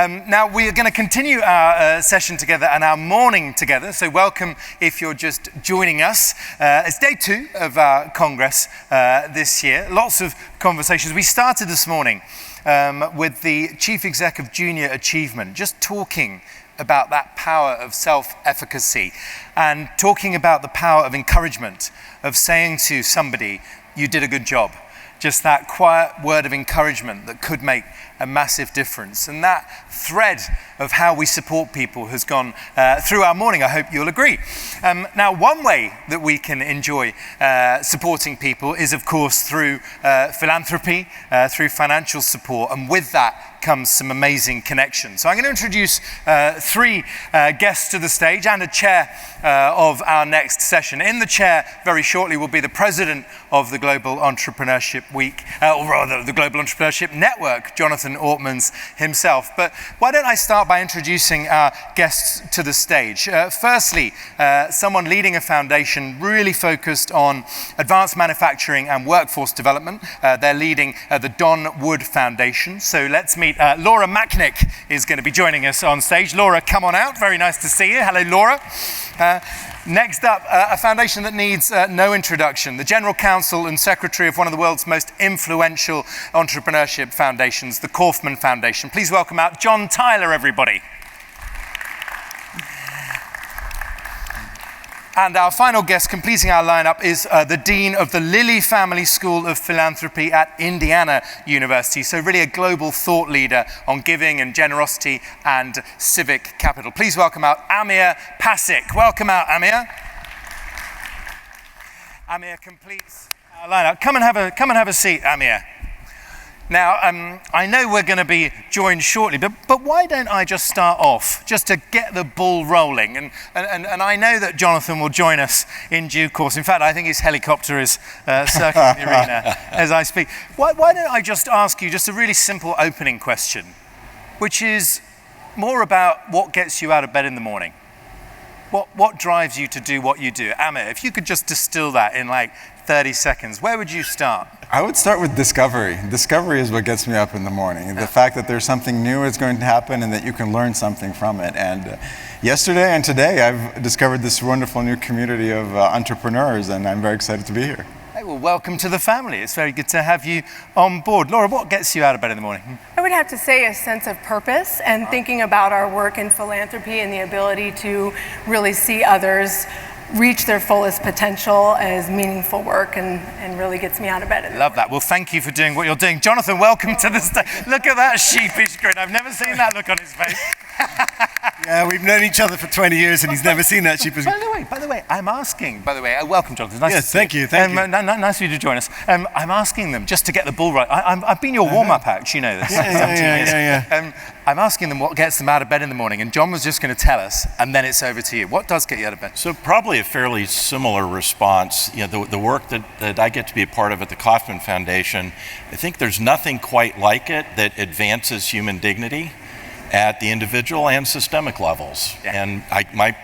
Now, we are going to continue our session together and our morning together, so welcome if you're just joining us. It's day 2 of our Congress this year. Lots of conversations. We started this morning with the Chief Exec of Junior Achievement, just talking about that power of self-efficacy and talking about the power of encouragement, of saying to somebody, you did a good job. Just that quiet word of encouragement that could make a massive difference. And that thread of how we support people has gone through our morning, I hope you'll agree. Now, one way that we can enjoy supporting people is, of course, through philanthropy, through financial support, and with that comes some amazing connections. So I'm going to introduce 3 guests to the stage and a chair of our next session. In the chair very shortly will be the president of the Global Entrepreneurship Week, or rather the Global Entrepreneurship Network, Jonathan Ortmans himself. But why don't I start by introducing our guests to the stage. Firstly, someone leading a foundation really focused on advanced manufacturing and workforce development. They're leading the Don Wood Foundation. So let's meet Laura Macknick is going to be joining us on stage. Laura, come on out. Very nice to see you. Hello, Laura. Next up, a foundation that needs no introduction, the General Counsel and Secretary of one of the world's most influential entrepreneurship foundations, the Kaufman Foundation. Please welcome out John Tyler, everybody. And our final guest completing our lineup is the Dean of the Lilly Family School of Philanthropy at Indiana University. So really a global thought leader on giving and generosity and civic capital. Please welcome out Amir Pasik. Welcome out, Amir. Amir completes our lineup. Come and have a seat, Amir. Now, I know we're going to be joined shortly, but why don't I just start off, just to get the ball rolling? And I know that Jonathan will join us in due course. In fact, I think his helicopter is circling the arena as I speak. Why don't I just ask you just a really simple opening question, which is more about what gets you out of bed in the morning? What drives you to do what you do? Amir, if you could just distill that in like 30 seconds, where would you start? I would start with discovery. Discovery is what gets me up in the morning. The fact that there's something new is going to happen and that you can learn something from it. And yesterday and today, I've discovered this wonderful new community of entrepreneurs, and I'm very excited to be here. Hey, well, welcome to the family. It's very good to have you on board. Laura, what gets you out of bed in the morning? I would have to say a sense of purpose and thinking about our work in philanthropy and the ability to really see others reach their fullest potential as meaningful work and really gets me out of bed. Love that. Well, thank you for doing what you're doing. Jonathan, welcome to the stage. Look at that sheepish grin. I've never seen that look on his face. Yeah, we've known each other for 20 years and he's never seen that sheepish grin. By the way, I'm asking, welcome, Jonathan. Nice yes, to see thank you. Nice of you to join us. I'm asking them, just to get the ball right. I've been your warm-up act, you know this. Yeah. I'm asking them what gets them out of bed in the morning, and John was just going to tell us, and then it's over to you. What does get you out of bed? So probably a fairly similar response. You know, the work that I get to be a part of at the Kaufman Foundation, I think there's nothing quite like it that advances human dignity at the individual and systemic levels. Yeah. And my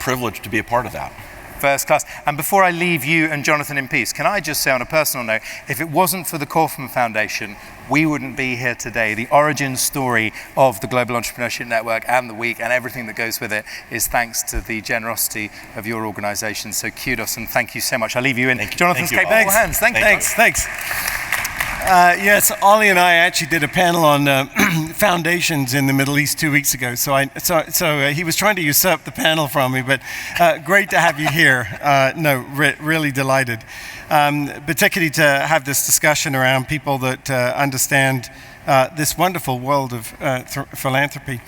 privilege to be a part of that. First class. And before I leave you and Jonathan in peace, can I just say on a personal note, if it wasn't for the Kaufman Foundation, we wouldn't be here today. The origin story of the Global Entrepreneurship Network and the week and everything that goes with it is thanks to the generosity of your organization. So kudos and thank you so much. I'll leave you in Jonathan's capable hands. Thanks. Yes, Ollie and I actually did a panel on foundations in the Middle East 2 weeks ago. So he was trying to usurp the panel from me, but great to have you here. Really delighted, particularly to have this discussion around people that understand this wonderful world of philanthropy.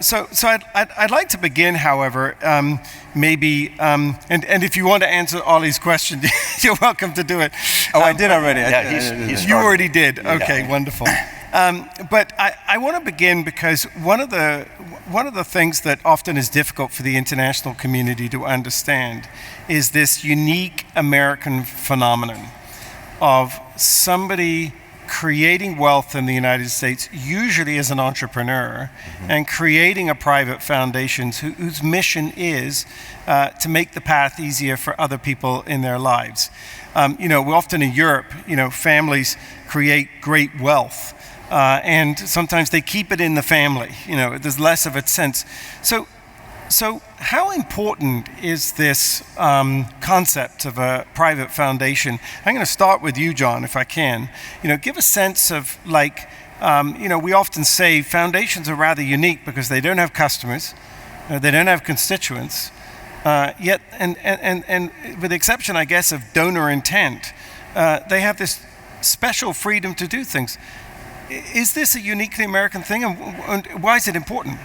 So I'd like to begin, however, maybe, and if you want to answer Ollie's question, you're welcome to do it. Oh, I did already. You already did. Okay, yeah. Wonderful. But I want to begin because one of the things that often is difficult for the international community to understand is this unique American phenomenon of somebody creating wealth in the United States, usually as an entrepreneur, and creating a private foundation whose mission is to make the path easier for other people in their lives. We often in Europe, families create great wealth and sometimes they keep it in the family. There's less of a sense. So how important is this concept of a private foundation? I'm going to start with you, John, if I can. Give a sense of we often say foundations are rather unique because they don't have customers, they don't have constituents, yet, and with the exception, I guess, of donor intent, they have this special freedom to do things. Is this a uniquely American thing, and why is it important?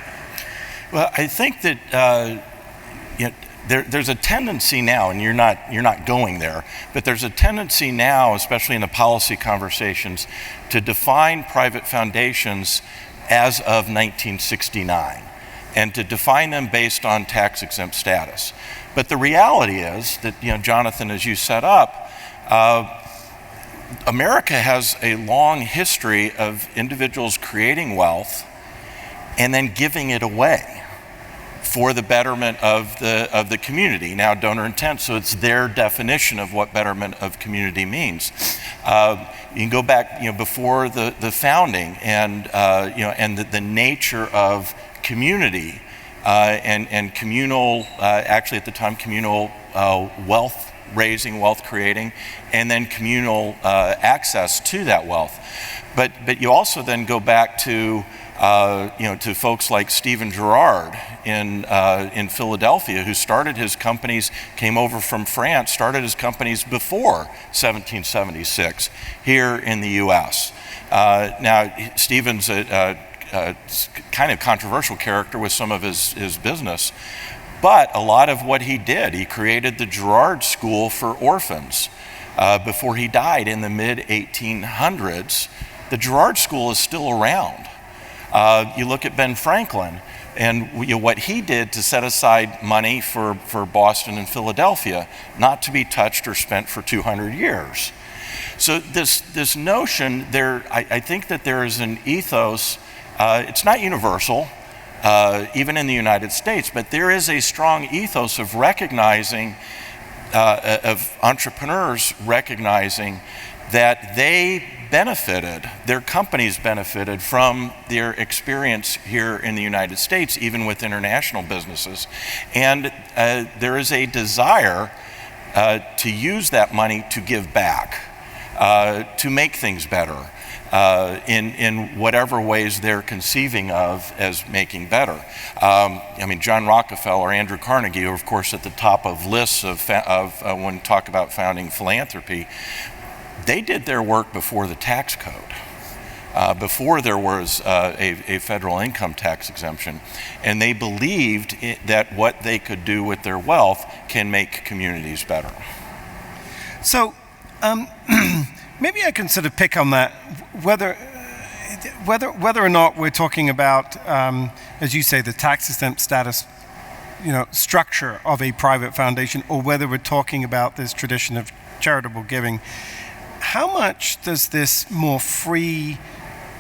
Well, I think that there's a tendency now, and you're not going there, but there's a tendency now, especially in the policy conversations, to define private foundations as of 1969, and to define them based on tax-exempt status. But the reality is that, Jonathan, as you set up, America has a long history of individuals creating wealth and then giving it away for the betterment of the community. Now, donor intent, so it's their definition of what betterment of community means. You can go back, before the founding, and the nature of community and communal, actually at the time, communal wealth raising, wealth creating, and then communal access to that wealth. But you also then go back to to folks like Stephen Girard in Philadelphia, who started his companies, came over from France, started his companies before 1776 here in the U.S. Now, Stephen's a kind of controversial character with some of his business, but a lot of what he did, he created the Girard School for orphans. Before he died in the mid-1800s, the Girard School is still around. You look at Ben Franklin and what he did to set aside money for Boston and Philadelphia, not to be touched or spent for 200 years. So this notion, I think that there is an ethos, it's not universal, even in the United States, but there is a strong ethos of recognizing, of entrepreneurs recognizing that they benefited, their companies benefited from their experience here in the United States, even with international businesses. And there is a desire to use that money to give back, to make things better in whatever ways they're conceiving of as making better. John Rockefeller, Andrew Carnegie are of course at the top of lists of when we talk about founding philanthropy. They did their work before the tax code, before there was a federal income tax exemption, and they believed that what they could do with their wealth can make communities better. So maybe I can sort of pick on that, whether or not we're talking about, as you say, the tax exempt status, structure of a private foundation, or whether we're talking about this tradition of charitable giving. How much does this more free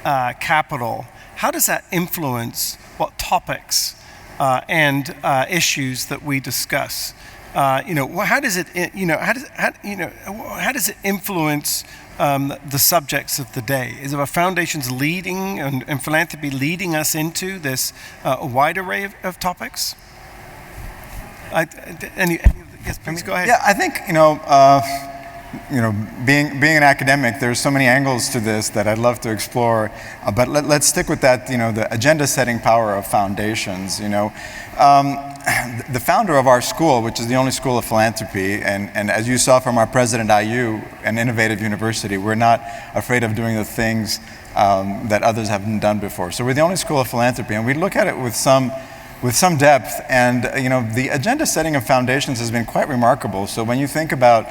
capital, how does that influence what topics and issues that we discuss? How does it influence the subjects of the day? Is it our foundations leading and philanthropy leading us into this wide array of topics? Yes, please go ahead. Yeah, I think being an academic, there's so many angles to this that I'd love to explore. But let's stick with that. The agenda-setting power of foundations. The founder of our school, which is the only school of philanthropy, and as you saw from our president, IU, an innovative university, we're not afraid of doing the things that others haven't done before. So we're the only school of philanthropy, and we look at it with some depth. And the agenda setting of foundations has been quite remarkable. So when you think about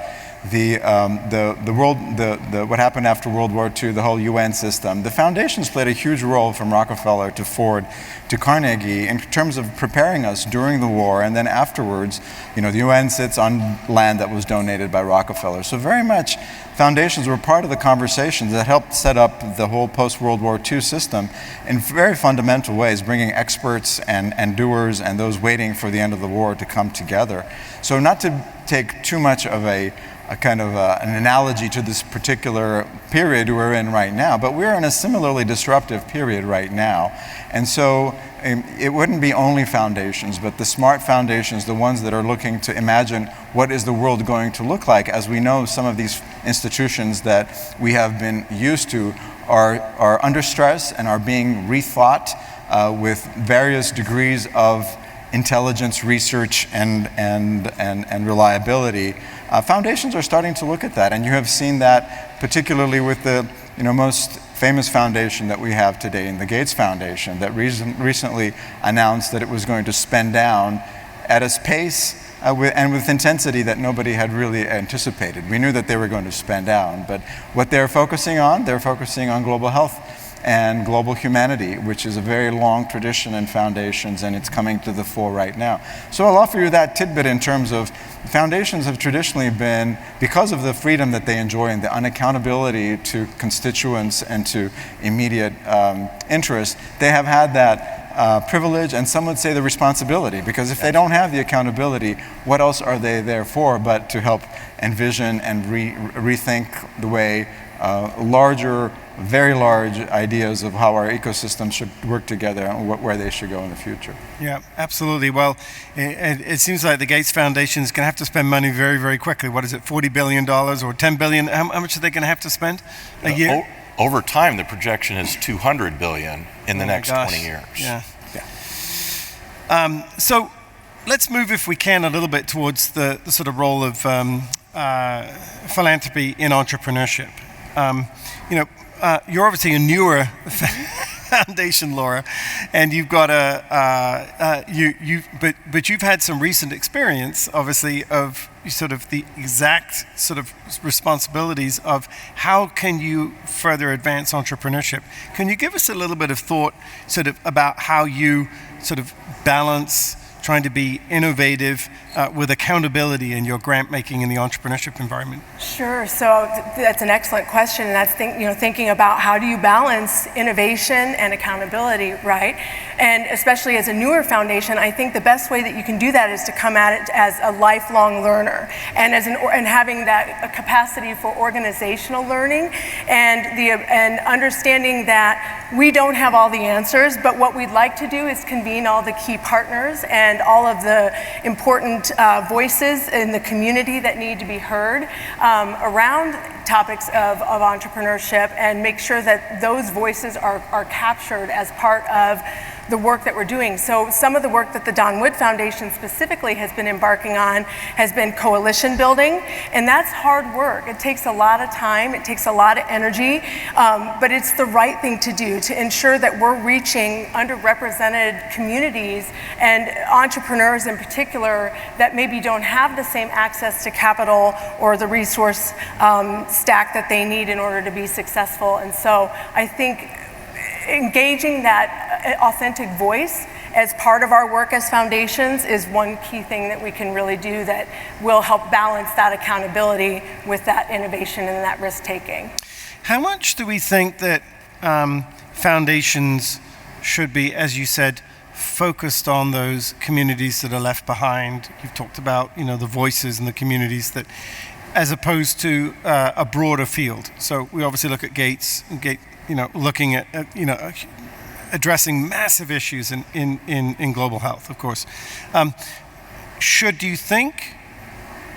what happened after World War II, the whole UN system, the foundations played a huge role from Rockefeller to Ford to Carnegie in terms of preparing us during the war, and then afterwards, the UN sits on land that was donated by Rockefeller. So very much foundations were part of the conversations that helped set up the whole post-World War II system in very fundamental ways, bringing experts and doers and those waiting for the end of the war to come together. So not to take too much of a kind of an analogy to this particular period we're in right now, but we're in a similarly disruptive period right now. And so it wouldn't be only foundations, but the smart foundations, the ones that are looking to imagine what is the world going to look like, as we know some of these institutions that we have been used to are under stress and are being rethought with various degrees of intelligence, research, and reliability. Foundations are starting to look at that, and you have seen that particularly with the most famous foundation that we have today, in the Gates Foundation, that recently announced that it was going to spend down at a pace and with intensity that nobody had really anticipated. We knew that they were going to spend down, but what they're focusing on global health and global humanity, which is a very long tradition in foundations, and it's coming to the fore right now. So I'll offer you that tidbit in terms of foundations have traditionally been, because of the freedom that they enjoy and the unaccountability to constituents and to immediate interest, they have had that privilege, and some would say the responsibility, because if they don't have the accountability, what else are they there for but to help envision and rethink the way very large ideas of how our ecosystems should work together and where they should go in the future. Yeah, absolutely. Well, it seems like the Gates Foundation is going to have to spend money very, very quickly. What is it, $40 billion or $10 billion? How much are they going to have to spend a year? Over time, the projection is $200 billion in the next 20 years. Yeah. So let's move, if we can, a little bit towards the sort of role of philanthropy in entrepreneurship. You're obviously a newer foundation, Laura, and you've got but you've had some recent experience, obviously, of sort of the exact sort of responsibilities of how can you further advance entrepreneurship. Can you give us a little bit of thought sort of about how you sort of balance trying to be innovative with accountability in your grant making in the entrepreneurship environment? Sure. So that's an excellent question, and that's thinking about how do you balance innovation and accountability, right? And especially as a newer foundation, I think the best way that you can do that is to come at it as a lifelong learner, and and having that capacity for organizational learning, and understanding that we don't have all the answers, but what we'd like to do is convene all the key partners and all of the important voices in the community that need to be heard around topics of entrepreneurship, and make sure that those voices are captured as part of the work that we're doing. So some of the work that the Don Wood Foundation specifically has been embarking on has been coalition building, and that's hard work. It takes a lot of time, it takes a lot of energy, but it's the right thing to do to ensure that we're reaching underrepresented communities and entrepreneurs in particular that maybe don't have the same access to capital or the resource stack that they need in order to be successful. And so I think engaging that authentic voice as part of our work as foundations is one key thing that we can really do that will help balance that accountability with that innovation and that risk-taking. How much do we think that foundations should be, as you said, focused on those communities that are left behind? You've talked about, the voices and the communities that, as opposed to a broader field. So we obviously look at Gates, looking at, addressing massive issues in global health, of course. Do you think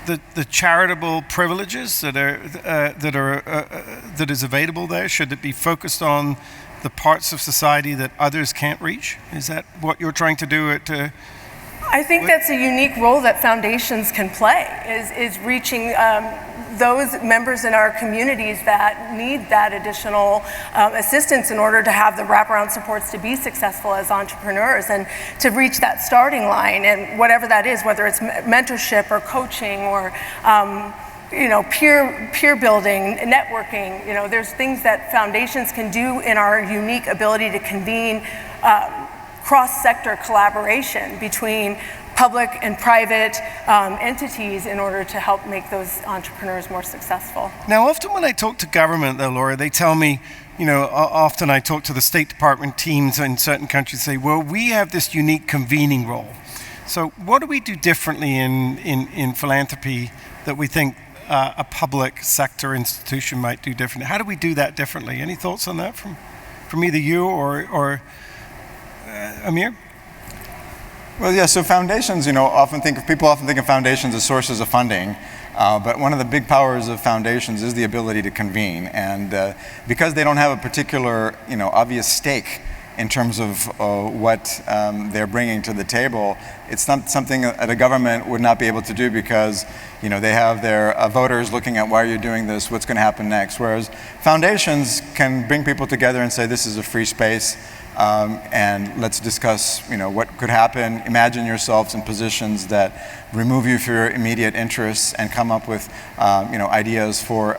that the charitable privileges that is available there, should it be focused on the parts of society that others can't reach? Is that what you're trying to do I think that's a unique role that foundations can play, is reaching those members in our communities that need that additional assistance in order to have the wraparound supports to be successful as entrepreneurs and to reach that starting line, and whatever that is, whether it's mentorship or coaching or peer building, networking. There's things that foundations can do in our unique ability to convene cross-sector collaboration between public and private entities in order to help make those entrepreneurs more successful. Now, often when I talk to government, though, Laura, they tell me, often I talk to the State Department teams in certain countries, say, well, we have this unique convening role. So what do we do differently in philanthropy that we think a public sector institution might do differently? How do we do that differently? Any thoughts on that from either you or Amir? Well, yeah, so foundations, people often think of foundations as sources of funding. But one of the big powers of foundations is the ability to convene. And because they don't have a particular, obvious stake in terms of what they're bringing to the table, it's not something that a government would not be able to do because, they have their voters looking at why you're doing this, what's going to happen next. Whereas foundations can bring people together and say, this is a free space. And let's discuss, what could happen. Imagine yourselves in positions that remove you from your immediate interests and come up with, ideas for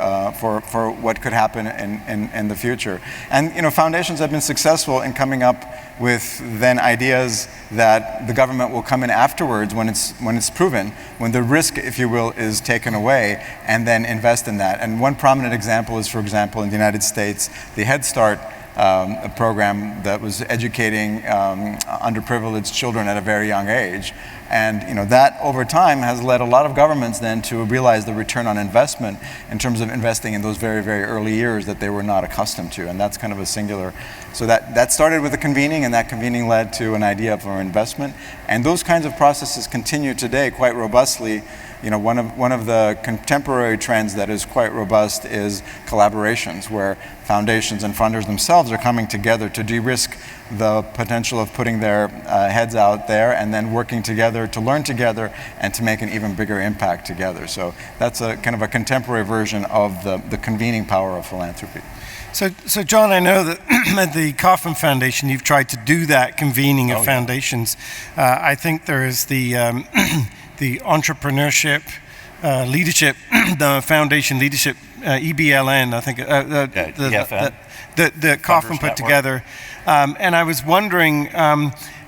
what could happen in the future. And foundations have been successful in coming up with then ideas that the government will come in afterwards when it's proven, when the risk, if you will, is taken away, and then invest in that. And one prominent example is, for example, in the United States, the Head Start a program that was educating underprivileged children at a very young age. And that over time has led a lot of governments then to realize the return on investment in terms of investing in those very, very early years that they were not accustomed to. And that's kind of a singular. So that started with a convening, and that convening led to an idea for investment. And those kinds of processes continue today quite robustly. One of the contemporary trends that is quite robust is collaborations, where foundations and funders themselves are coming together to de-risk the potential of putting their heads out there and then working together to learn together and to make an even bigger impact together. So that's a kind of a contemporary version of the convening power of philanthropy. So John, I know that at the Kauffman Foundation, you've tried to do that convening of foundations. I think there is the Entrepreneurship Leadership, the Foundation Leadership, EBLN, I think, the Kauffman put together. And I was wondering,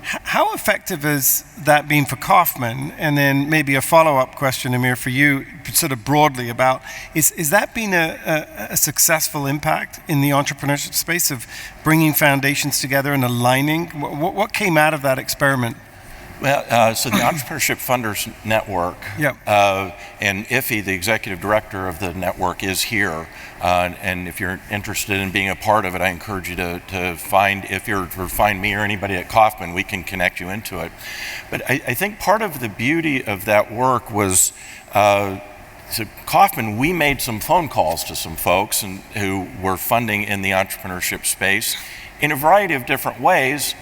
how effective has that been for Kauffman? And then maybe a follow-up question, Amir, for you, sort of broadly about, is that been a successful impact in the entrepreneurship space of bringing foundations together and aligning? What came out of that experiment? Well, so the Entrepreneurship Funders Network, and Iffy, the executive director of the network, is here. And if you're interested in being a part of it, I encourage you to find me or anybody at Kauffman, we can connect you into it. But I think part of the beauty of that work was, so Kauffman, we made some phone calls to some folks who were funding in the entrepreneurship space in a variety of different ways,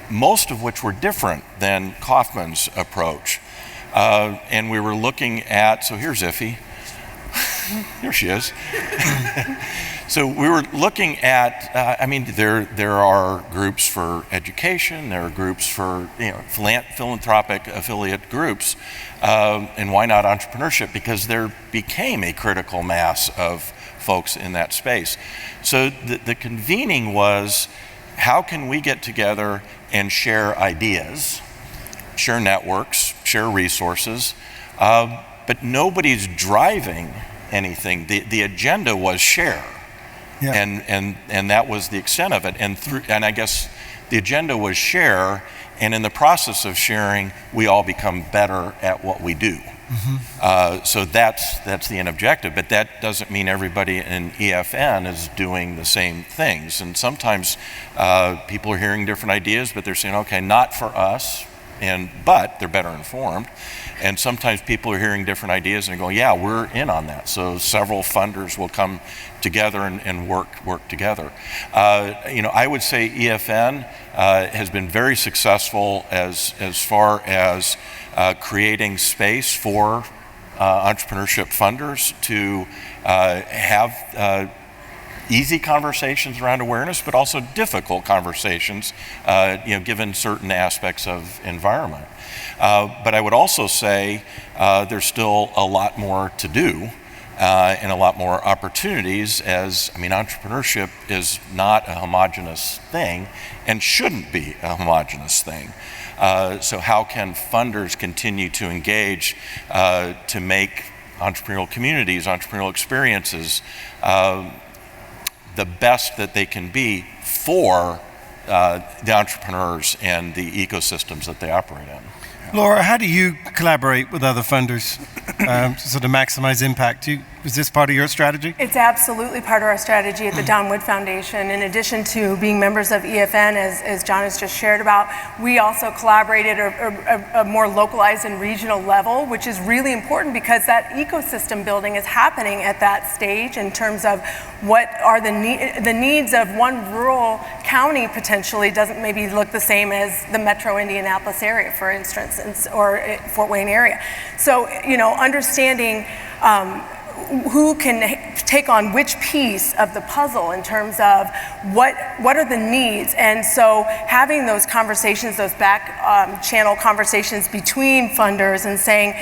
most of which were different than Kauffman's approach. And we were looking at, so here's Iffy. Here she is. So we were looking at, there are groups for education, there are groups for philanthropic affiliate groups, and why not entrepreneurship? Because there became a critical mass of folks in that space. So the convening was, how can we get together and share ideas, share networks, share resources, but nobody's driving anything. The agenda was share, and that was the extent of it. And I guess the agenda was share, and in the process of sharing, we all become better at what we do. Mm-hmm. So that's the end objective, but that doesn't mean everybody in EFN is doing the same things. And sometimes people are hearing different ideas, but they're saying, okay, not for us, but they're better informed. And sometimes people are hearing different ideas and going, yeah, we're in on that. So several funders will come together and work together. I would say EFN has been very successful as far as creating space for entrepreneurship funders to have easy conversations around awareness, but also difficult conversations, given certain aspects of environment. But I would also say there's still a lot more to do and a lot more opportunities. Entrepreneurship is not a homogeneous thing and shouldn't be a homogeneous thing. So how can funders continue to engage to make entrepreneurial communities, entrepreneurial experiences, the best that they can be for the entrepreneurs and the ecosystems that they operate in? Laura, how do you collaborate with other funders to sort of maximize impact? Is this part of your strategy? It's absolutely part of our strategy at the Don Wood Foundation. In addition to being members of EFN, as John has just shared about, we also collaborated at a more localized and regional level, which is really important because that ecosystem building is happening at that stage in terms of what are the needs of one rural county potentially doesn't maybe look the same as the metro Indianapolis area, for instance, or Fort Wayne area. So, understanding who can take on which piece of the puzzle in terms of what are the needs. And so having those conversations, those back channel conversations between funders and saying,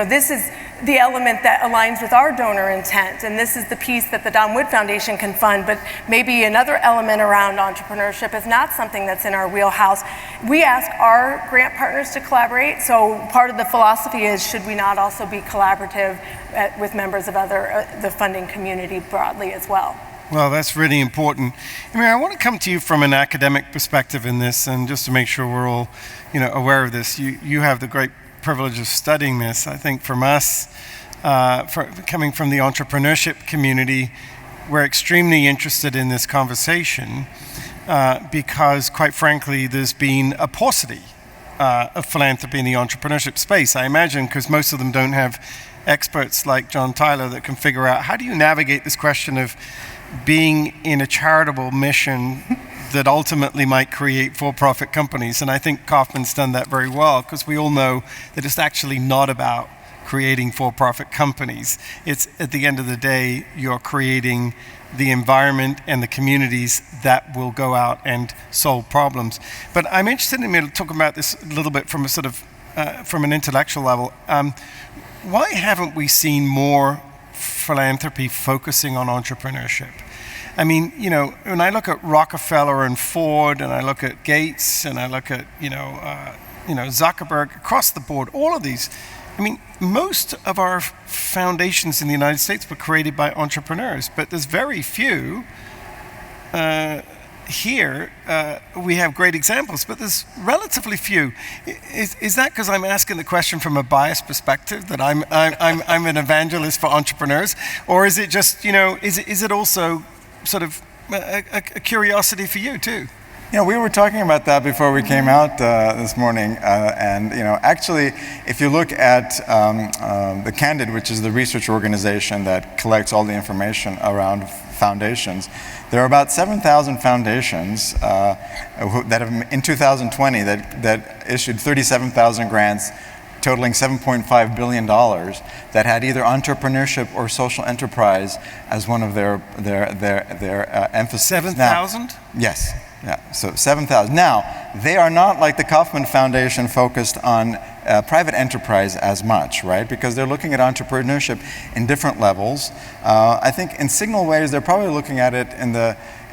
this is the element that aligns with our donor intent, and this is the piece that the Don Wood Foundation can fund, but maybe another element around entrepreneurship is not something that's in our wheelhouse. We ask our grant partners to collaborate, so part of the philosophy is, should we not also be collaborative with members of the funding community broadly as well? Well, that's really important. I want to come to you from an academic perspective in this, and just to make sure we're all, aware of this. You have the great privilege of studying this. I think from us, coming from the entrepreneurship community, we're extremely interested in this conversation because, quite frankly, there's been a paucity of philanthropy in the entrepreneurship space. I imagine because most of them don't have experts like John Tyler that can figure out how do you navigate this question of being in a charitable mission that ultimately might create for-profit companies. And I think Kaufman's done that very well, because we all know that it's actually not about creating for-profit companies. It's, at the end of the day, you're creating the environment and the communities that will go out and solve problems. But I'm interested in talking about this a little bit from a sort of, from an intellectual level. Why haven't we seen more philanthropy focusing on entrepreneurship? When I look at Rockefeller and Ford, and I look at Gates, and I look at, Zuckerberg, across the board, all of these, most of our foundations in the United States were created by entrepreneurs, but there's very few. Here, we have great examples, but there's relatively few. Is that because I'm asking the question from a biased perspective, that I'm an evangelist for entrepreneurs, or is it just, is it also sort of a curiosity for you too? We were talking about that before we came out this morning, and actually, if you look at the Candid, which is the research organization that collects all the information around foundations, there are about 7,000 foundations that have, in 2020, that issued 37,000 grants totaling $7.5 billion that had either entrepreneurship or social enterprise as one of their emphasis. 7,000? Yes. Yeah, so 7,000. Now, they are not like the Kaufman Foundation focused on private enterprise as much, right? Because they're looking at entrepreneurship in different levels. I think in signal ways, they're probably looking at it in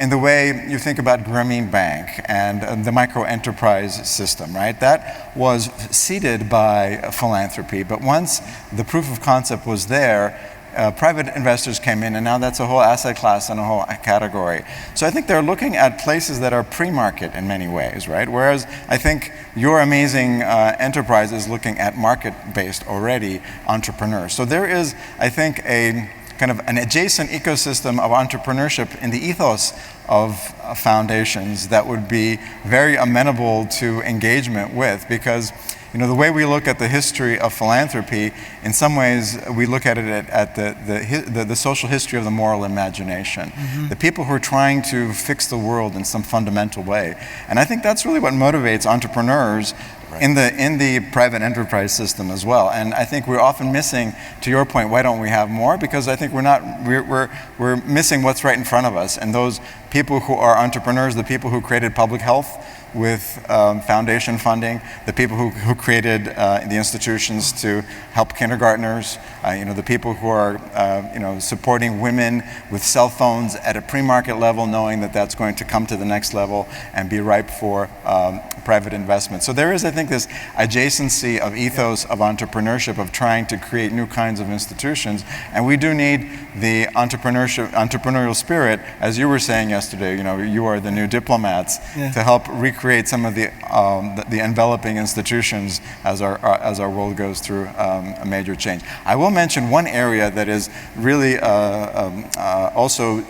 the way you think about Grameen Bank and the micro-enterprise system, right? That was seeded by philanthropy, but once the proof of concept was there, private investors came in, and now that's a whole asset class and a whole category. So I think they're looking at places that are pre-market in many ways, right? Whereas I think your amazing enterprise is looking at market-based already entrepreneurs. So there is, I think, a kind of an adjacent ecosystem of entrepreneurship in the ethos of foundations that would be very amenable to engagement with, because the way we look at the history of philanthropy, in some ways we look at it at the social history of the moral imagination. Mm-hmm. The people who are trying to fix the world in some fundamental way. And I think that's really what motivates entrepreneurs in the private enterprise system as well. And I think we're often missing, to your point, why don't we have more? Because I think we're missing what's right in front of us. And those people who are entrepreneurs, the people who created public health, with foundation funding, the people who created the institutions to help kindergartners, the people who are supporting women with cell phones at a pre-market level, knowing that that's going to come to the next level and be ripe for private investment. So there is, I think, this adjacency of ethos of entrepreneurship, of trying to create new kinds of institutions, and we do need the entrepreneurial spirit, as you were saying yesterday. You are the new diplomats to help recreate some of the enveloping institutions as our world goes through a major change. I will mention one area that is really also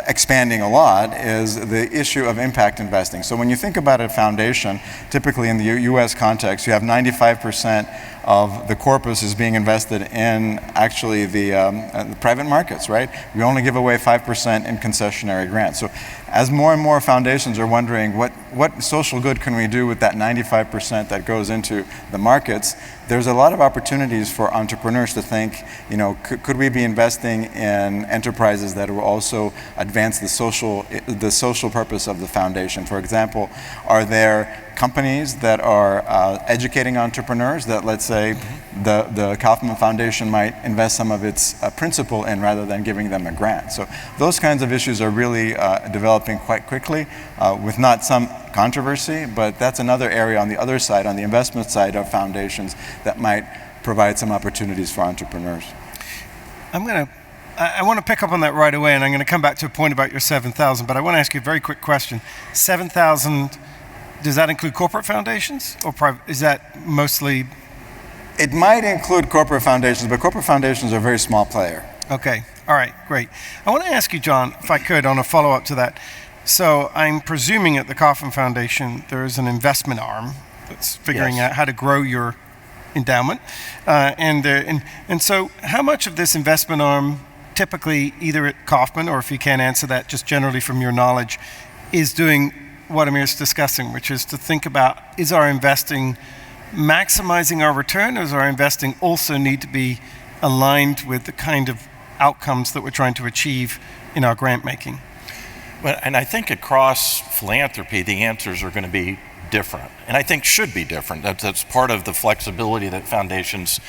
expanding a lot is the issue of impact investing. So when you think about a foundation, typically in the U.S. context, you have 95% of the corpus is being invested in actually the private markets, right? We only give away 5% in concessionary grants. So as more and more foundations are wondering what social good can we do with that 95% that goes into the markets, there's a lot of opportunities for entrepreneurs to think, could we be investing in enterprises that will also advance the social purpose of the foundation? For example, are there companies that are educating entrepreneurs that, let's say, the Kaufman Foundation might invest some of its principal in rather than giving them a grant? So those kinds of issues are really developing quite quickly with not some controversy, but that's another area on the other side, on the investment side of foundations, that might provide some opportunities for entrepreneurs. I want to pick up on that right away, and I'm going to come back to a point about your 7,000, but I want to ask you a very quick question. 7,000, does that include corporate foundations, or private? Is that mostly? It might include corporate foundations, but corporate foundations are a very small player. Okay, all right, great. I want to ask you, John, if I could, on a follow-up to that. So I'm presuming at the Kaufman Foundation there is an investment arm that's figuring out how to grow your endowment, and so how much of this investment arm, typically either at Kaufman, or if you can't answer that, just generally from your knowledge, is doing what Amir's discussing, which is to think about, is our investing maximizing our return, or does our investing also need to be aligned with the kind of outcomes that we're trying to achieve in our grant making? Well, and I think across philanthropy, the answers are going to be different, and I think should be different. That's part of the flexibility that foundations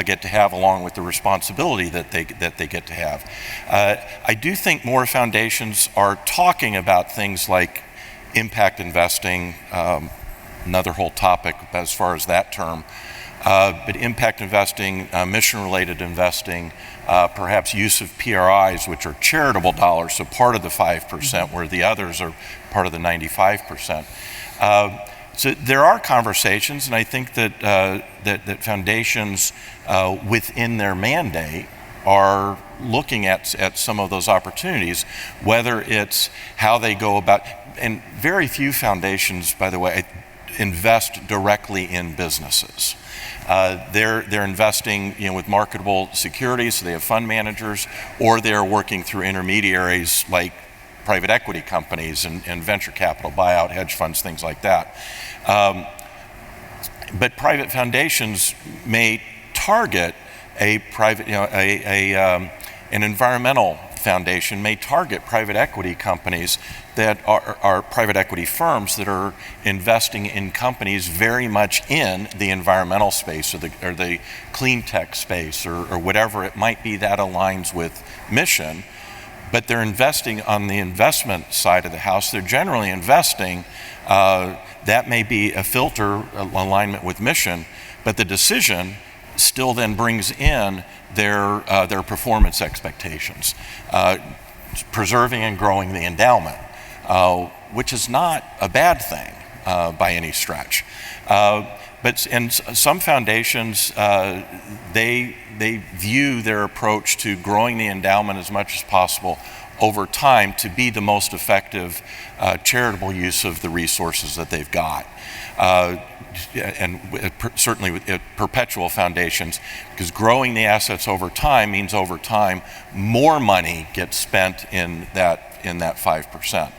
get to have, along with the responsibility that they get to have. I do think more foundations are talking about things like impact investing, another whole topic as far as that term, but impact investing, mission-related investing, perhaps use of PRIs, which are charitable dollars, so part of the 5%, where the others are part of the 95%. So there are conversations, and I think that foundations within their mandate are looking at some of those opportunities, whether it's how they go about, and very few foundations, by the way, invest directly in businesses. They're investing with marketable securities, so they have fund managers, or they're working through intermediaries like private equity companies and venture capital, buyout, hedge funds, things like that. But private foundations may target a private, an environmental foundation may target private equity companies that are private equity firms that are investing in companies very much in the environmental space or the clean tech space or whatever it might be that aligns with mission. But they're investing on the investment side of the house. They're generally investing, that may be a filter alignment with mission, but the decision still then brings in their performance expectations, preserving and growing the endowment, which is not a bad thing by any stretch. But in some foundations, they view their approach to growing the endowment as much as possible over time to be the most effective charitable use of the resources that they've got. And certainly with perpetual foundations, because growing the assets over time means over time more money gets spent in that 5%.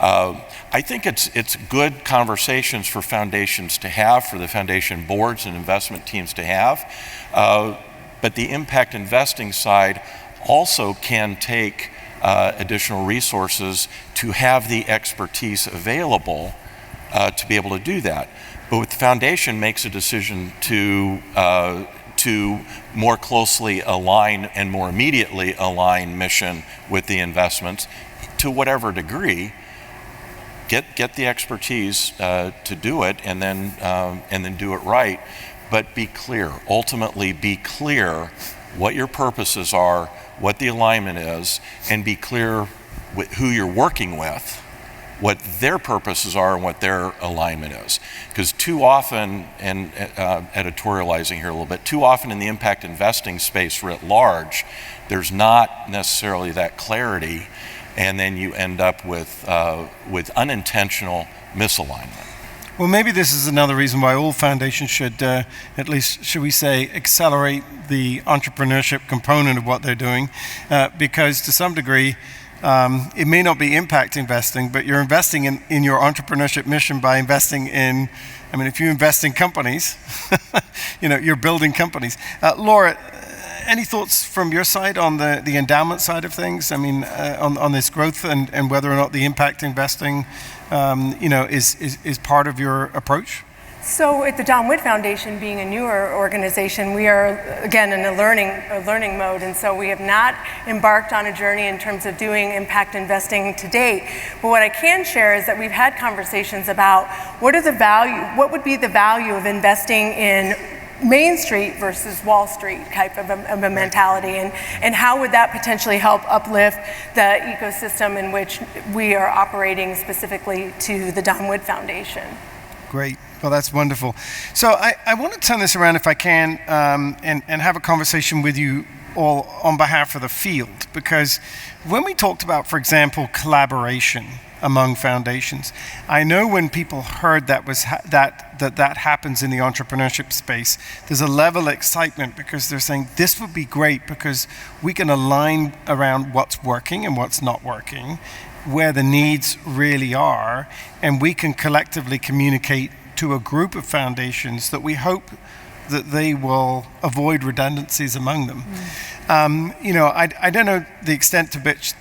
I think it's good conversations for foundations to have, for the foundation boards and investment teams to have, but the impact investing side also can take additional resources to have the expertise available to be able to do that. But with the foundation makes a decision to more closely align and more immediately align mission with the investments to whatever degree, get the expertise to do it, and then do it right. But be clear. Ultimately, be clear what your purposes are, what the alignment is, and be clear with who you're working with, what their purposes are and what their alignment is. Because too often, and editorializing here a little bit, too often in the impact investing space writ large, there's not necessarily that clarity, and then you end up with unintentional misalignment. Well, maybe this is another reason why all foundations should, at least, should we say, accelerate the entrepreneurship component of what they're doing, because to some degree, it may not be impact investing, but you're investing in your entrepreneurship mission by investing in, I mean, if you invest in companies, you're building companies. Laura, any thoughts from your side on the endowment side of things? I mean, on this growth and whether or not the impact investing, is part of your approach? So at the Don Witt Foundation, being a newer organization, we are, again, in a learning mode, and so we have not embarked on a journey in terms of doing impact investing to date. But what I can share is that we've had conversations about what would be the value of investing in Main Street versus Wall Street type of a mentality, and how would that potentially help uplift the ecosystem in which we are operating specifically to the Don Witt Foundation. Great. Well, that's wonderful. So I want to turn this around, if I can, and have a conversation with you all on behalf of the field, because when we talked about, for example, collaboration among foundations, I know when people heard that happens in the entrepreneurship space, there's a level of excitement because they're saying this would be great because we can align around what's working and what's not working, where the needs really are, and we can collectively communicate to a group of foundations that we hope that they will avoid redundancies among them. I don't know the extent to which,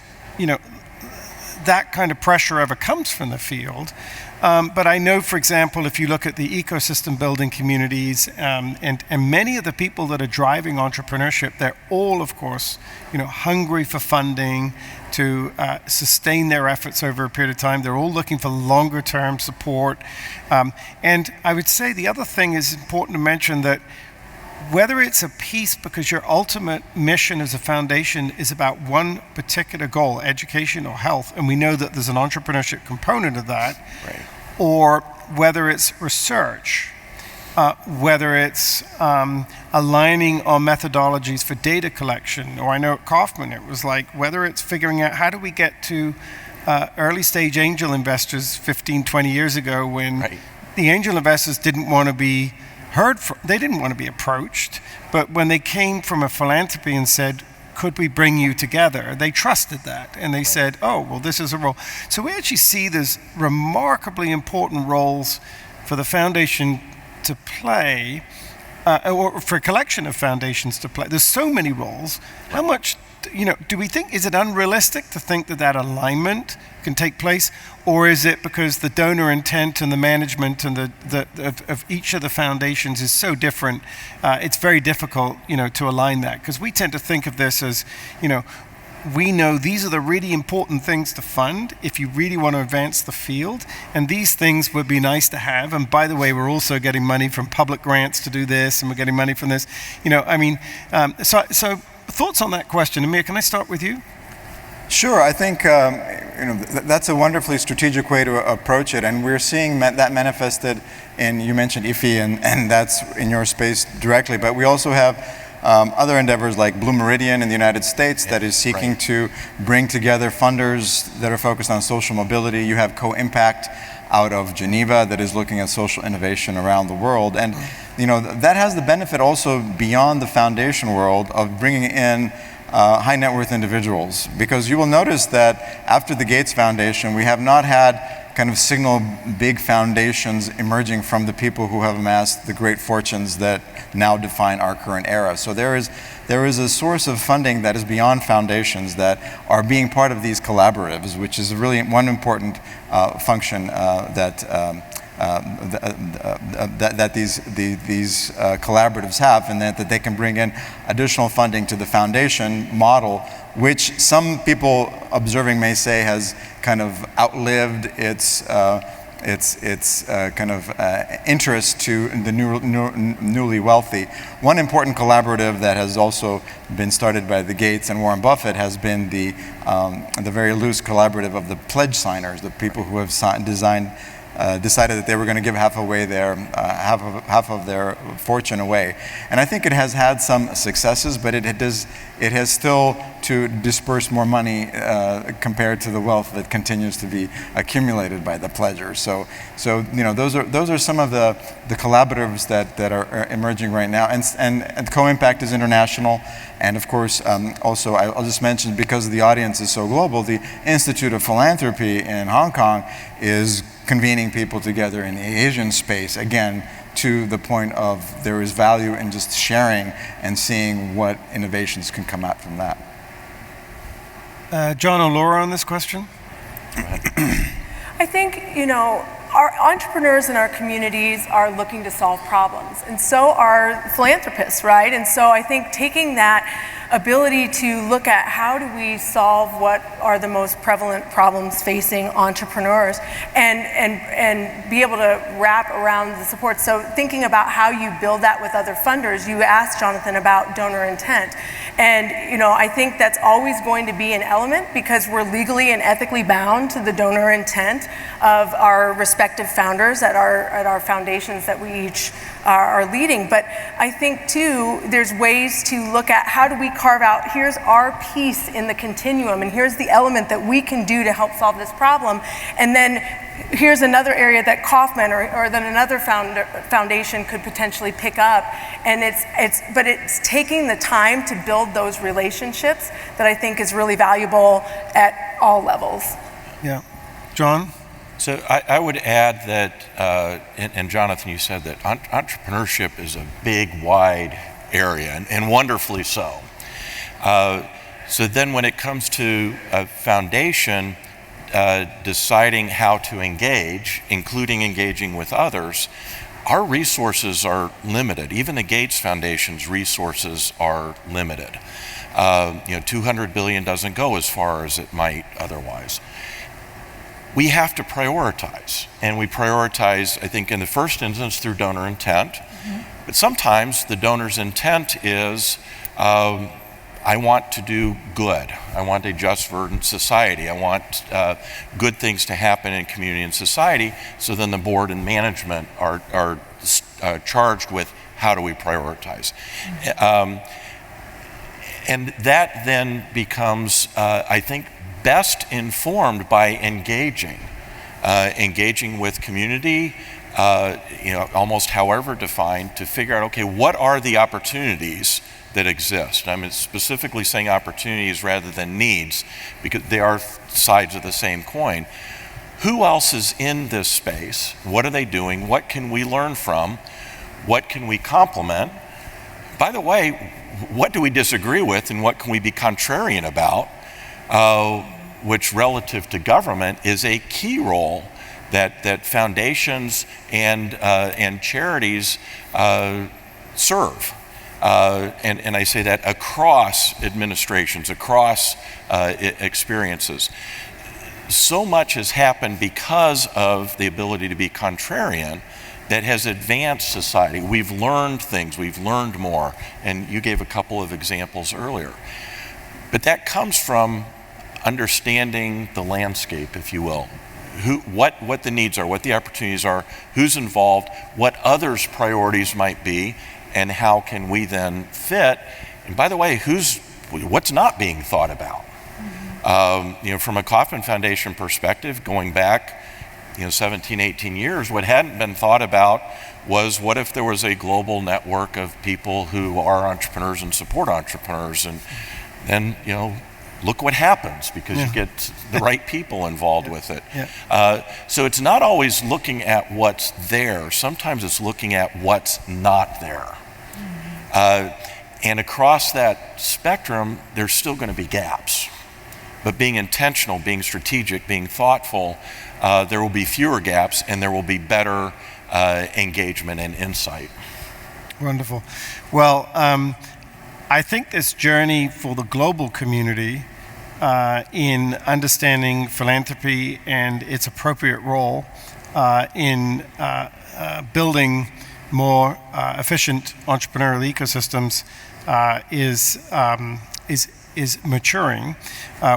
that kind of pressure ever comes from the field. But I know, for example, if you look at the ecosystem building communities and many of the people that are driving entrepreneurship, they're all, of course, hungry for funding to sustain their efforts over a period of time. They're all looking for longer term support. And I would say the other thing is important to mention that whether it's a piece because your ultimate mission as a foundation is about one particular goal, education or health, and we know that there's an entrepreneurship component of that, Right. or whether it's research, whether it's aligning on methodologies for data collection, or I know at Kaufman it was like whether it's figuring out how do we get to early stage angel investors 15, 20 years ago when Right. the angel investors didn't want to be heard from, they didn't want to be approached, but when they came from a philanthropy and said, could we bring you together? They trusted that, and they said, oh, well, this is a role. So we actually see there's remarkably important roles for the foundation to play, or for a collection of foundations to play. There's so many roles. How much, do we think, is it unrealistic to think that alignment can take place? Or is it because the donor intent and the management and of each of the foundations is so different, it's very difficult, to align that? Because we tend to think of this as, we know these are the really important things to fund if you really want to advance the field, and these things would be nice to have. And by the way, we're also getting money from public grants to do this, and we're getting money from this. So thoughts on that question? Amir, can I start with you? Sure, I think that's a wonderfully strategic way to approach it, and we're seeing that manifested in, you mentioned IFI, and that's in your space directly, but we also have other endeavors like Blue Meridian in the United States that is seeking to bring together funders that are focused on social mobility. You have Co-Impact out of Geneva that is looking at social innovation around the world, and that has the benefit also beyond the foundation world of bringing in high net worth individuals, because you will notice that after the Gates Foundation, we have not had kind of signal big foundations emerging from the people who have amassed the great fortunes that now define our current era. So there is a source of funding that is beyond foundations that are being part of these collaboratives, which is really one important function that these collaboratives have, and that they can bring in additional funding to the foundation model, which some people observing may say has kind of outlived its kind of interest to the newly wealthy. One important collaborative that has also been started by the Gates and Warren Buffett has been the very loose collaborative of the pledge signers, the people who have decided that they were going to give half of their fortune away. And I think it has had some successes, but it has still to disperse more money compared to the wealth that continues to be accumulated by the pledgers. So those are some of the collaboratives that are emerging right now. And Co-Impact is international. And of course, also I'll just mention, because the audience is so global, the Institute of Philanthropy in Hong Kong is convening people together in the Asian space, again, to the point of there is value in just sharing and seeing what innovations can come out from that. John or Laura on this question? I think, our entrepreneurs in our communities are looking to solve problems, and so are philanthropists, right? And so I think taking that ability to look at how do we solve what are the most prevalent problems facing entrepreneurs and be able to wrap around the support. So thinking about how you build that with other funders, you asked Jonathan about donor intent. And I think that's always going to be an element, because we're legally and ethically bound to the donor intent of our respective founders at our foundations that we each are leading. But I think too, there's ways to look at how do we carve out, here's our piece in the continuum, and here's the element that we can do to help solve this problem. And then here's another area that Kaufman or that another foundation could potentially pick up. And it's taking the time to build those relationships that I think is really valuable at all levels. Yeah. John? So I would add that, and Jonathan, you said that entrepreneurship is a big, wide area, and wonderfully so. So then when it comes to a foundation deciding how to engage, including engaging with others, our resources are limited. Even the Gates Foundation's resources are limited. $200 billion doesn't go as far as it might otherwise. We have to prioritize, and we prioritize, I think, in the first instance through donor intent. Mm-hmm. But sometimes the donor's intent is, I want to do good. I want a just, verdant society. I want good things to happen in community and society. So then the board and management are charged with how do we prioritize. Mm-hmm. And that then becomes, I think, best informed by engaging with community, almost however defined, to figure out, okay, what are the opportunities that exist? I'm specifically saying opportunities rather than needs, because they are sides of the same coin. Who else is in this space? What are they doing? What can we learn from? What can we complement? By the way, what do we disagree with, and what can we be contrarian about? Which relative to government is a key role that foundations and charities serve. And I say that across administrations, across experiences. So much has happened because of the ability to be contrarian that has advanced society. We've learned things, we've learned more, and you gave a couple of examples earlier. But that comes from understanding the landscape, if you will. What the needs are, what the opportunities are, who's involved, what others' priorities might be, and how can we then fit. And by the way, what's not being thought about? Mm-hmm. From a Kaufman Foundation perspective, going back 17, 18 years, what hadn't been thought about was, what if there was a global network of people who are entrepreneurs and support entrepreneurs? And then, look what happens because you get the right people involved with it. Yeah. So it's not always looking at what's there. Sometimes it's looking at what's not there. And across that spectrum, there's still going to be gaps. But being intentional, being strategic, being thoughtful, there will be fewer gaps and there will be better engagement and insight. Wonderful. Well, I think this journey for the global community in understanding philanthropy and its appropriate role in building more efficient entrepreneurial ecosystems is maturing.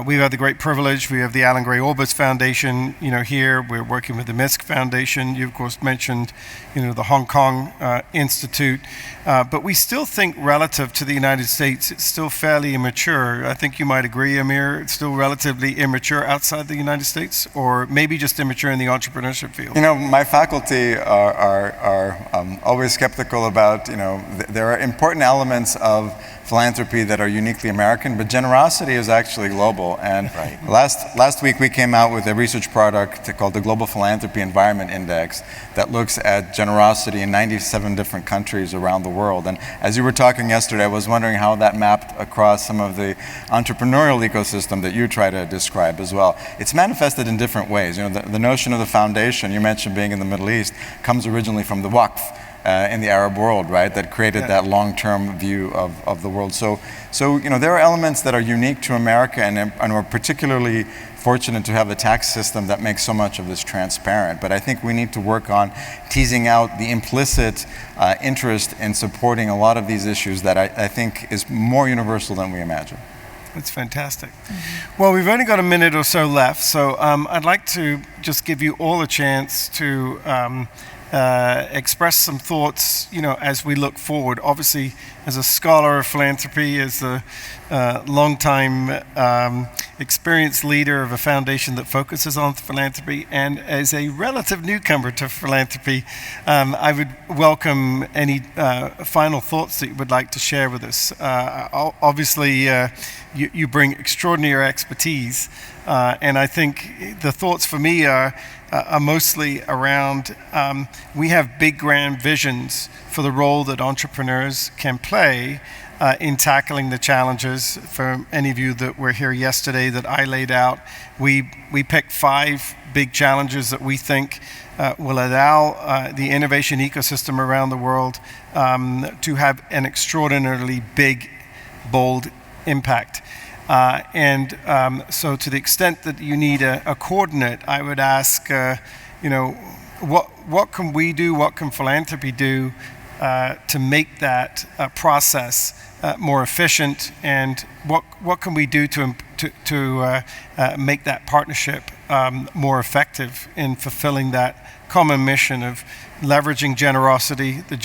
We've had the great privilege. We have the Alan Gray Orbis Foundation, here. We're working with the MISC Foundation. You, of course, mentioned, the Hong Kong Institute. But we still think relative to the United States, it's still fairly immature. I think you might agree, Amir, it's still relatively immature outside the United States, or maybe just immature in the entrepreneurship field. My faculty are always skeptical about, there are important elements of philanthropy that are uniquely American, but generosity is actually global. And last week we came out with a research product called the Global Philanthropy Environment Index that looks at generosity in 97 different countries around the world. And as you were talking yesterday, I was wondering how that mapped across some of the entrepreneurial ecosystem that you try to describe as well. It's manifested in different ways. The notion of the foundation, you mentioned being in the Middle East, comes originally from the Waqf. In the Arab world, right, that created that long-term view of the world. So there are elements that are unique to America, and we're particularly fortunate to have a tax system that makes so much of this transparent. But I think we need to work on teasing out the implicit interest in supporting a lot of these issues that I think is more universal than we imagine. That's fantastic. Well, we've only got a minute or so left, so I'd like to just give you all a chance to express some thoughts, as we look forward. Obviously, as a scholar of philanthropy, as a longtime experienced leader of a foundation that focuses on philanthropy, and as a relative newcomer to philanthropy, I would welcome any final thoughts that you would like to share with us. Obviously, you bring extraordinary expertise, and I think the thoughts for me are mostly around we have big grand visions for the role that entrepreneurs can play in tackling the challenges. For any of you that were here yesterday that I laid out, we picked 5 big challenges that we think will allow the innovation ecosystem around the world to have an extraordinarily big, bold impact. So to the extent that you need a coordinate, I would ask, what can we do, what can philanthropy do to make that process more efficient, and what can we do to make that partnership more effective in fulfilling that common mission of leveraging generosity, the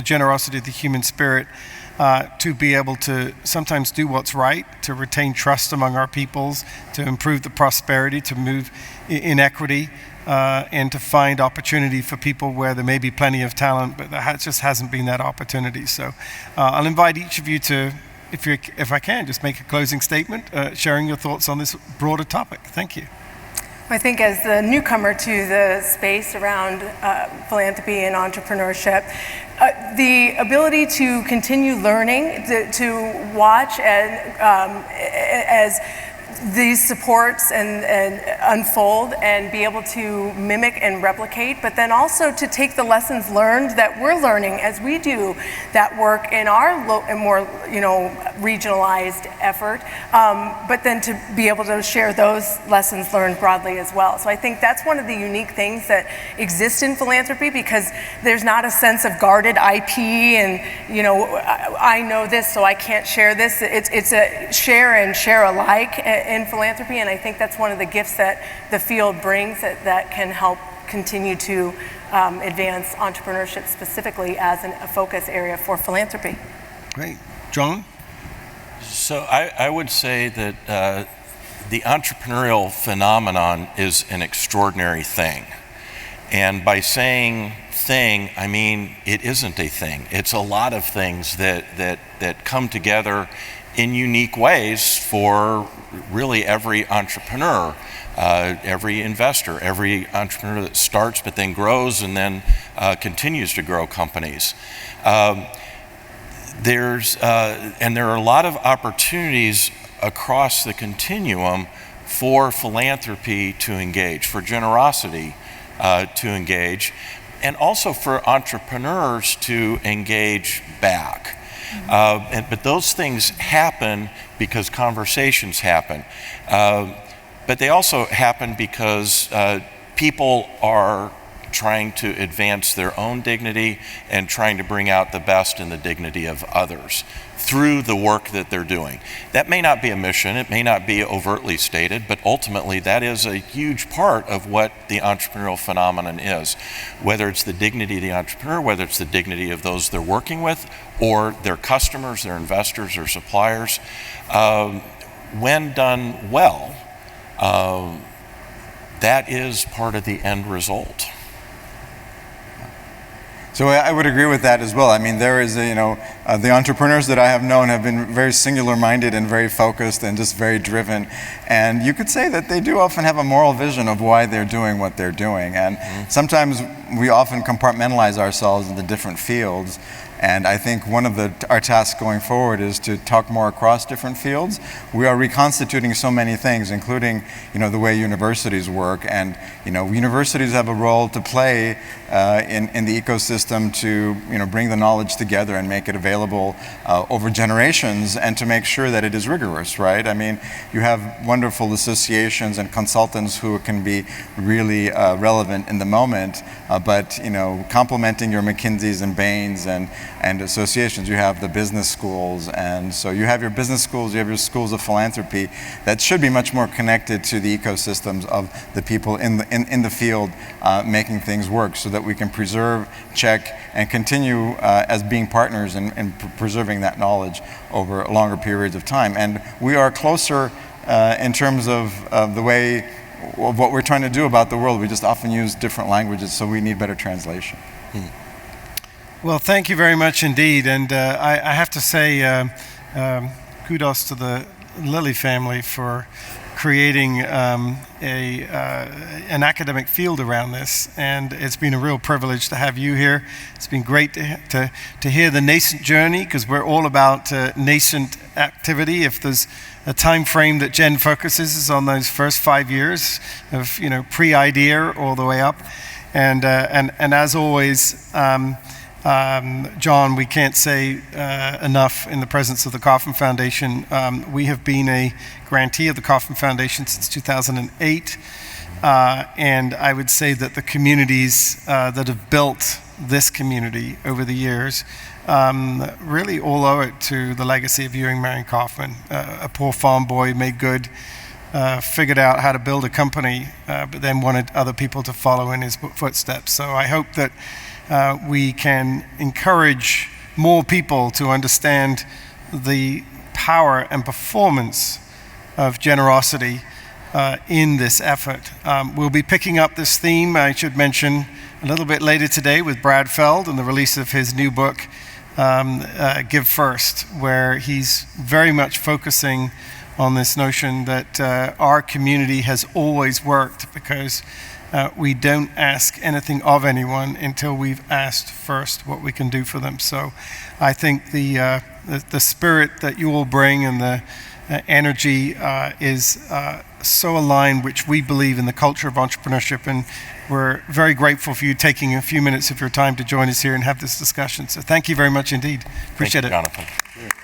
generosity of the human spirit, to be able to sometimes do what's right, to retain trust among our peoples, to improve the prosperity, to move inequity, and to find opportunity for people where there may be plenty of talent, but there just hasn't been that opportunity. So I'll invite each of you to, if I can, just make a closing statement, sharing your thoughts on this broader topic. Thank you. I think as the newcomer to the space around philanthropy and entrepreneurship, the ability to continue learning, to watch as these supports and unfold and be able to mimic and replicate, but then also to take the lessons learned that we're learning as we do that work in our more regionalized effort, but then to be able to share those lessons learned broadly as well. So I think that's one of the unique things that exist in philanthropy, because there's not a sense of guarded IP and I know this so I can't share this. It's a share and share alike in philanthropy, and I think that's one of the gifts that the field brings that can help continue to advance entrepreneurship specifically as a focus area for philanthropy. Great. John? So I would say that the entrepreneurial phenomenon is an extraordinary thing. And by saying thing, I mean it isn't a thing. It's a lot of things that come together in unique ways for really every entrepreneur, every investor, every entrepreneur that starts but then grows and then continues to grow companies. There are a lot of opportunities across the continuum for philanthropy to engage, for generosity to engage, and also for entrepreneurs to engage back. But those things happen because conversations happen. But they also happen because people are trying to advance their own dignity and trying to bring out the best in the dignity of others through the work that they're doing. That may not be a mission, it may not be overtly stated, but ultimately that is a huge part of what the entrepreneurial phenomenon is. Whether it's the dignity of the entrepreneur, whether it's the dignity of those they're working with, or their customers, their investors, or suppliers, when done well, that is part of the end result. So I would agree with that as well. I mean, there is, the entrepreneurs that I have known have been very singular-minded and very focused and just very driven. And you could say that they do often have a moral vision of why they're doing what they're doing. And sometimes we often compartmentalize ourselves into different fields. And I think one of our tasks going forward is to talk more across different fields. We are reconstituting so many things, including, the way universities work. And, universities have a role to play in the ecosystem to, bring the knowledge together and make it available over generations and to make sure that it is rigorous, right? I mean, you have wonderful associations and consultants who can be really relevant in the moment, but, complementing your McKinseys and Bains and associations. You have the business schools, and so you have your business schools, you have your schools of philanthropy that should be much more connected to the ecosystems of the people in the field making things work, so that we can preserve, check, and continue as being partners in preserving that knowledge over longer periods of time. And we are closer in terms of the way of what we're trying to do about the world. We just often use different languages, so we need better translation. Well, thank you very much indeed. And I have to say kudos to the Lilly family for creating an academic field around this. And it's been a real privilege to have you here. It's been great to hear the nascent journey, because we're all about nascent activity. If there's a time frame that Jen focuses is on those first 5 years of pre-idea all the way up. And as always, John, we can't say enough in the presence of the Kauffman Foundation. We have been a grantee of the Kauffman Foundation since 2008, and I would say that the communities that have built this community over the years really all owe it to the legacy of Ewing Marion Kauffman, a poor farm boy made good, figured out how to build a company, but then wanted other people to follow in his footsteps. So I hope that we can encourage more people to understand the power and performance of generosity in this effort. We'll be picking up this theme, I should mention, a little bit later today with Brad Feld and the release of his new book, Give First, where he's very much focusing on this notion that our community has always worked because we don't ask anything of anyone until we've asked first what we can do for them. So I think the spirit that you all bring and the energy is so aligned, which we believe in the culture of entrepreneurship, and we're very grateful for you taking a few minutes of your time to join us here and have this discussion. So thank you very much indeed. Appreciate it. Thank you, Jonathan.